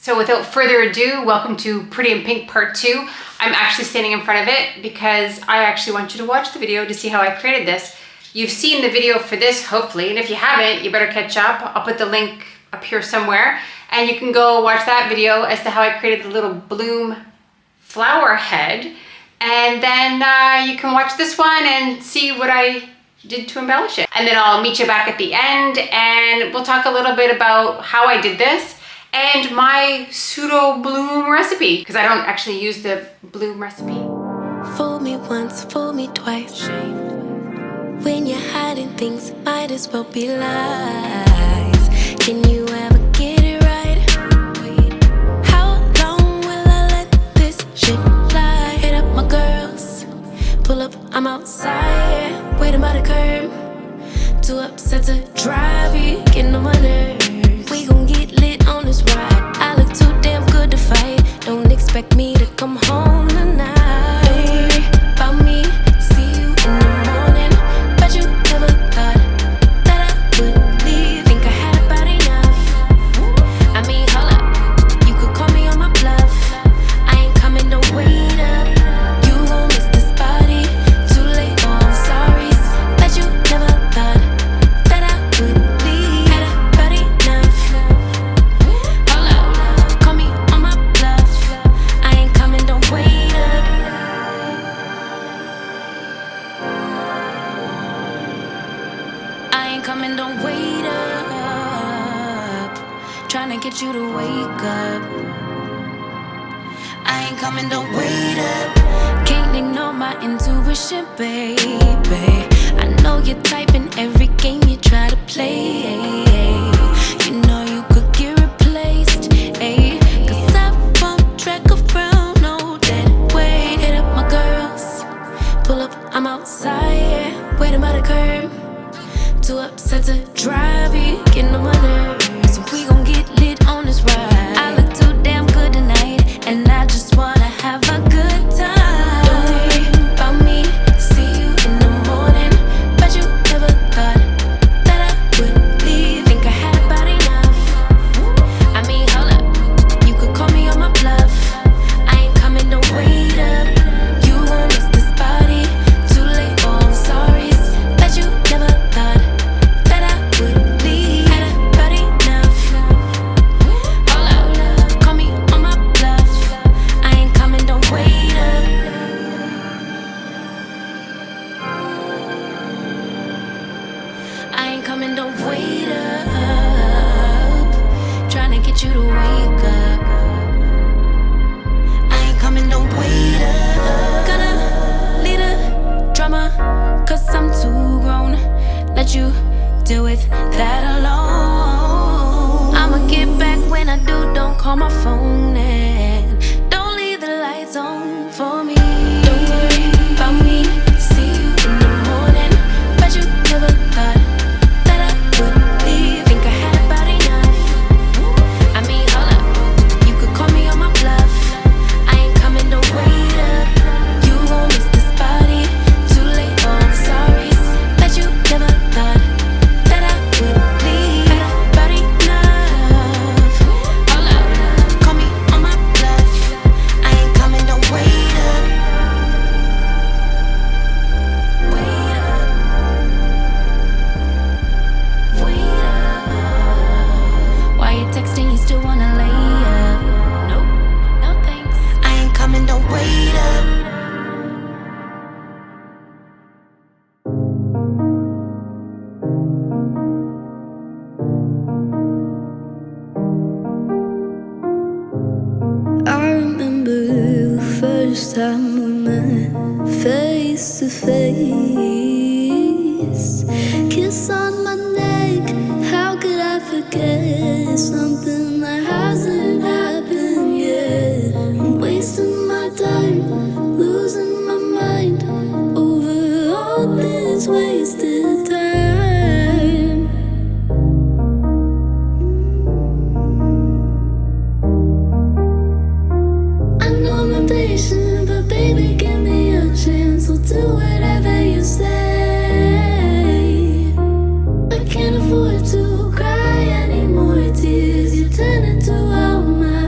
So without further ado, welcome to Pretty in Pink Part 2. I'm actually standing in front of it because I actually want you to watch the video to see how I created this. You've seen the video for this, hopefully, and if you haven't, you better catch up. I'll put the link up here somewhere, and you can go watch that video as to how I created the little bloom flower head, and then you can watch this one and see what I did to embellish it. And then I'll meet you back at the end, and we'll talk a little bit about how I did this and my pseudo bloom recipe, because I don't actually use the bloom recipe. Fool me once, fool me twice. When you're hiding things, might as well be lies. Can you ever get it right? How long will I let this shit fly? Hit up my girls, pull up, I'm outside, waiting by the curb. Too upset to drive you, getting on my nerves. We gon' get lit on this ride. I look too damn good to fight. Don't expect me to come home tonight. Don't worry about me, see you in the morning. Bet you never thought that I would leave. Think I had about enough. I mean, hold up, you could call me on my bluff. I ain't coming, don't wait up. You gon' miss this body, too late, oh I'm sorry. Bet you never thought that I would leave. Had about enough. Hold up, call me on my bluff. I ain't coming, don't wait up. I ain't coming, don't wait up. Tryna get you to wake up. I ain't coming, don't wait up. Can't ignore my intuition, baby. I know you're typing every game you try to play. You know you could get replaced, ayy. Cause I won't track around, no dead weight. Hit up my girls, pull up, I'm outside, waiting by the curb. Too upset to drive you, getting on my nerves. So we gon' get lit on this ride. I look too damn good tonight, and I just wanna have a good time. Don't worry about me, see you in the morning. Bet you never thought that I would leave. Think I had about enough. I mean, hold up, you could call me on my bluff. I ain't coming, don't wait up. You gon' miss this body, too late, oh I'm sorry. Bet you never thought that I would leave. Had about enough. Hold up, call me on my bluff. I ain't coming, don't wait up. I ain't coming, don't wait up. Tryna get you to wake up. I ain't coming, don't wait up. Gonna lead a drama, cause I'm too grown. Let you deal with that alone. I'ma get back when I do, don't call my phone. And don't leave the lights on for me. Don't worry about me, see you in the morning. Bet you never thought that I would leave. Think I had about enough. I mean, hold up, you could call me on my bluff. I ain't coming, don't wait up. You gon' miss this body, too late, oh I'm sorry. Bet you never thought that I would leave. Had about enough. Hold up, call me on my bluff. I ain't coming, don't wait up. Wait up. Wait up. Why you texting, you still wanna lay up? Nope, no thanks. I ain't coming, don't wait up. I remember the first time we met face to face. Kiss on my neck, how could I forget something that hasn't happened yet? I'm wasting my time, losing my mind over all this wasted time. I know I'm impatient, but baby, give me a chance. I'll do whatever you say. I can't afford to cry any more tears. You turn into all my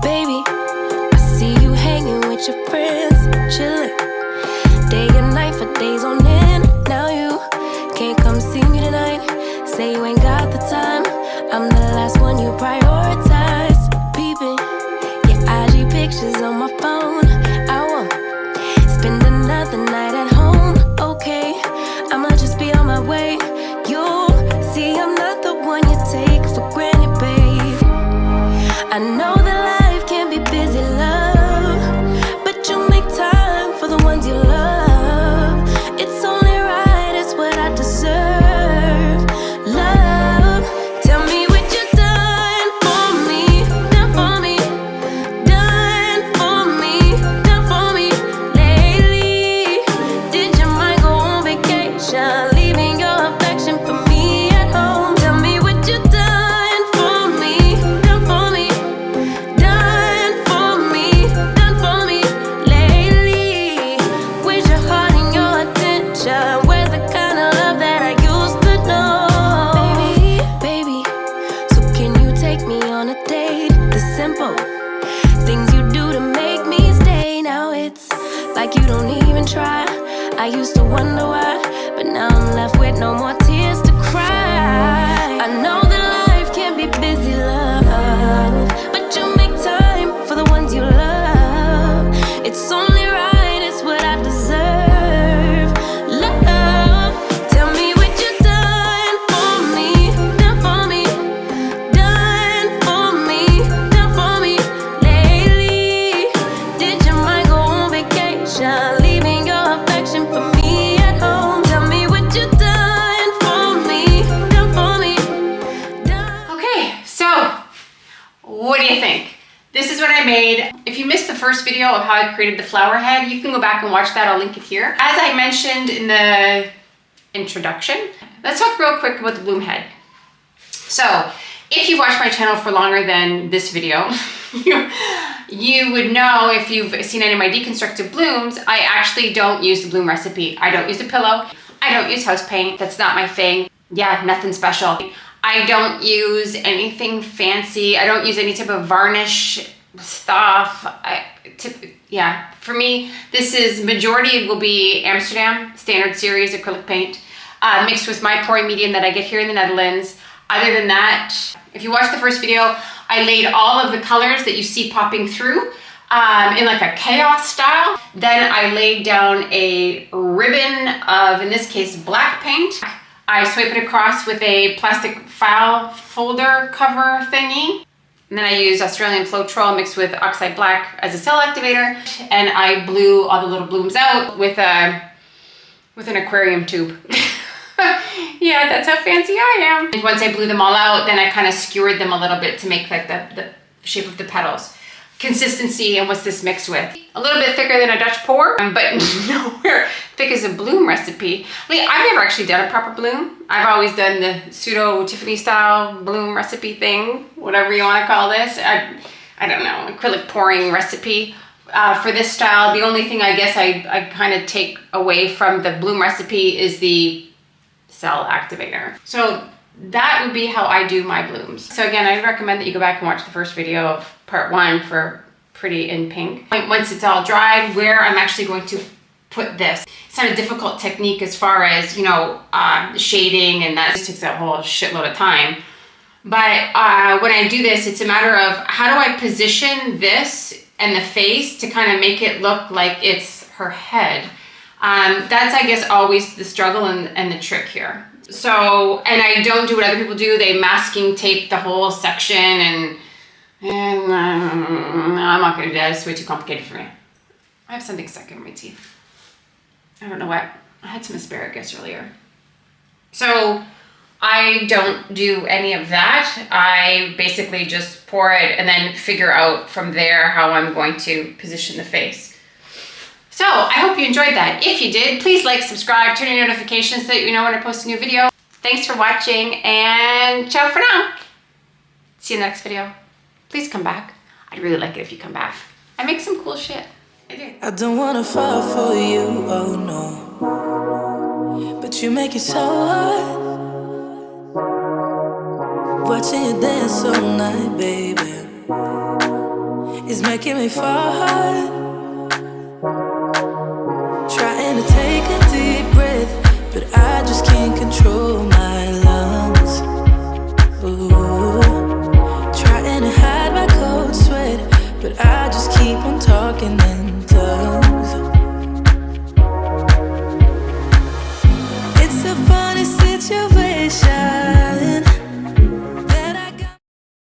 Baby, I see you hanging with your friends, chilling day and night for days on end. Now you can't come see me tonight. Say you ain't got the time. I'm the last one you prioritize. Peeping your IG pictures on my phone. I won't spend another night at home. Okay, I'ma just be on my way. You'll see I'm not the one you take for granted, babe. I know that life can be busy, love, but you make time for the ones you love. It's only right, it's what I deserve. Love, tell me what you done for me, done for me, done for me, done for me lately. Did your mind go on vacation, leaving your affection for me at home? Tell me what you done for me, done for me, done for me, done for me lately. Where's your heart and your attention? Where's the kind of love that I used to know? Baby, so can you take me on a date? The simple things you do to make me stay. Now it's like you don't even try. I used to wonder why, but now I'm left with no more tears to cry. I know that life can be busy, love, but you make time for the ones you love. It's only right, it's what I deserve. Love, tell me what you done for me, done for me, done for me, done for me lately. Did your mind go on vacation, leaving your affection for me at home? Tell me what you done for me, done for me, done. Okay, so what do you think? This is what I made. If you missed the first video of how I created the flower head, you can go back and watch that. I'll link it here. As I mentioned in the introduction, let's talk real quick about the bloom head. So if you've watched my channel for longer than this video, you would know, if you've seen any of my deconstructed blooms, I actually don't use the bloom recipe. I don't use a pillow. I don't use house paint. That's not my thing. Yeah, nothing special. I don't use anything fancy. I don't use any type of varnish stuff. Yeah, for me, this is, majority will be Amsterdam Standard Series acrylic paint, mixed with my pouring medium that I get here in the Netherlands. Other than that, if you watched the first video, I laid all of the colors that you see popping through in like a chaos style. Then I laid down a ribbon of, in this case, black paint. I swipe it across with a plastic file folder cover thingy. And then I use Australian Floetrol mixed with oxide black as a cell activator. And I blew all the little blooms out with an aquarium tube. Yeah, that's how fancy I am. And once I blew them all out, then I kind of skewered them a little bit to make like the shape of the petals. Consistency, and what's this mixed with? A little bit thicker than a Dutch pour, but nowhere thick as a bloom recipe. I've never actually done a proper bloom. I've always done the pseudo Tiffany style bloom recipe thing, whatever you want to call this. I don't know, acrylic pouring recipe. For this style, the only thing I guess I kind of take away from the bloom recipe is the cell activator. So that would be how I do my blooms. So again, I'd recommend that you go back and watch the first video of part 1 for Pretty in Pink. Once it's all dried, where I'm actually going to put this. It's not a difficult technique as far as, you know, shading, and that just takes a whole shitload of time. But when I do this, it's a matter of how do I position this and the face to kind of make it look like it's her head. That's, I guess, always the struggle and the trick here. So, and I don't do what other people do. They masking tape the whole section, and I'm not gonna do that. It's way too complicated for me. I have something stuck in my teeth. I don't know what. I had some asparagus earlier. So I don't do any of that. I basically just pour it and then figure out from there how I'm going to position the face. So I hope you enjoyed that. If you did, please like, subscribe, turn on your notifications so that you know when I post a new video. Thanks for watching, and ciao for now. See you in the next video. Please come back. I'd really like it if you come back. I make some cool shit. I do. I don't wanna fall for you, oh no, but you make it so hard. Watching you dance all night, baby. is making me fall hard. Trying to take a deep breath, but I just can't control my lungs. Ooh. Trying to hide my cold sweat, but I just keep on talking and